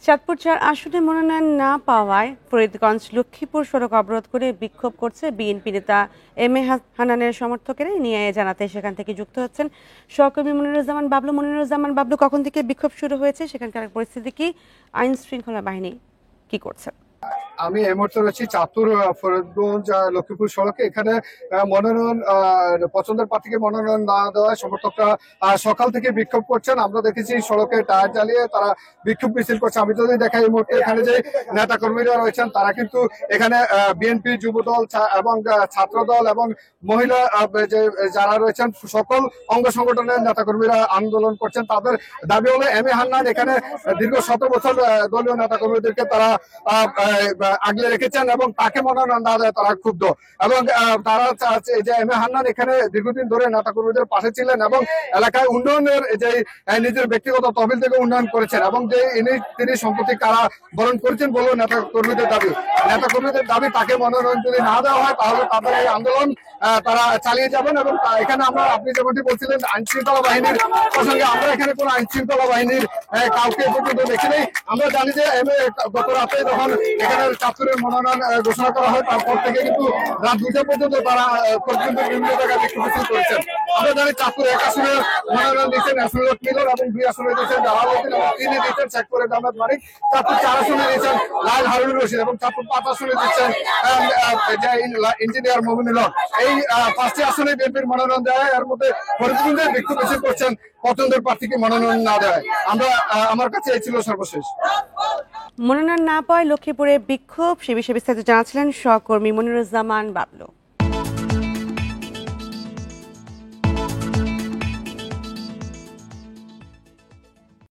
চাঁদপুর-৪ আসনে মনোনয়ন না পাওয়ায় ফরিদগঞ্জ লক্ষ্মীপুর সড়ক অবরোধ করে বিক্ষোভ করছে বিএনপি নেতা এম এ হান্নানের সমর্থকেরা। নিয়ে জানাতে সেখান থেকে যুক্ত হচ্ছেন সহকর্মী মনিরুজ্জামান বাবলু। মনিরুজ্জামান বাবলু, কখন থেকে বিক্ষোভ শুরু হয়েছে, সেখানকার পরিস্থিতি কি, আইন শৃঙ্খলা বাহিনী কি করছে? আমি এই মুহূর্তে রয়েছি চাঁদপুর ফরিদগঞ্জ লক্ষ্মীপুর সড়কে। এখানে মনোনয়ন পছন্দের প্রার্থীকে মনোনয়ন না দেওয়ায় সমর্থকরা সকাল থেকে বিক্ষোভ করছেন। আমরা দেখেছি সড়কে টায়ার জ্বালিয়ে তারা বিক্ষোভ মিছিল করছে। আমি যদি দেখাই এই মুহূর্তে এখানে যে নেতা কর্মীরা রয়েছেন তারা কিন্তু এখানে বিএনপি, যুবদল এবং ছাত্র দল এবং মহিলা যে যারা রয়েছেন সকল অঙ্গ সংগঠনের নেতা কর্মীরা আন্দোলন করছেন। তাদের দাবি হলো এম এ হান্নান এখানে দীর্ঘ 17 বছর দলীয় নেতা কর্মীদেরকে তারা আগলে রেখেছেন এবং তাকে মনোনয়ন না দেয় তারা ক্ষুব্ধ। এবং তারা চাচ্ছে যে এম এ হান্নান এখানে দীর্ঘদিন ধরে নেতা কর্মীদের পাশে ছিলেন এবং এলাকায় উন্নয়নের যে নিজের ব্যক্তিগত তহবিল থেকে উন্নয়ন করেছেন এবং যে তিনি সম্প্রতি কারা বরণ করেছেন বলেও নেতা কর্মীদের দাবি তাকে মনোনয়ন যদি না দেওয়া হয় তাহলে তাদের এই আন্দোলন তারা চালিয়ে যাবেন। এবং এখানে আমরা, আপনি যেমনটি বলছিলেন আইন শৃঙ্খলা বাহিনীর প্রসঙ্গে, আমরা এখানে কোন আইন শৃঙ্খলা বাহিনীর কাউকে পর্যন্ত দেখিনি। আমরা জানি যে গত রাতে যখন এখানে চাঁদপুরের মনোনয়ন ঘোষণা করা হয় তারপর থেকে কিন্তু রাত 2টা পর্যন্ত তারা বিভিন্ন জায়গায় বিক্ষোভ মিছিল করেছেন। আমরা জানি চাঁদপুর 1 আসনে মনোনয়ন দিচ্ছেন ন্যাশনাল মিলর এবং 2 আসনে দিচ্ছেন জালালউদ্দিন এবং 3 দিচ্ছেন শেখপুরে জামাত মানিক। চাঁদপুর 4 আসনে দিচ্ছেন লাইল হারুন রশিদ এবং চাঁদপুর 5 আসনে দিচ্ছেন ইঞ্জিনিয়ার মমিনুল হক। এই 5টি আসনে বিএনপির মনোনয়ন দেয়। এর মধ্যে ফরিদগঞ্জে বিক্ষোভ মিছিল করছেন পছন্দের প্রার্থীকে মনোনয়ন না দেয়। আমার কাছে এই ছিল সর্বশেষ। মনোনয়ন না পাওয়ায় লক্ষ্মীপুরে বিক্ষোভ, সে বিষয়ে বিস্তারিত জানাচ্ছিলেন সহকর্মী মনিরুজ্জামান বাবলু।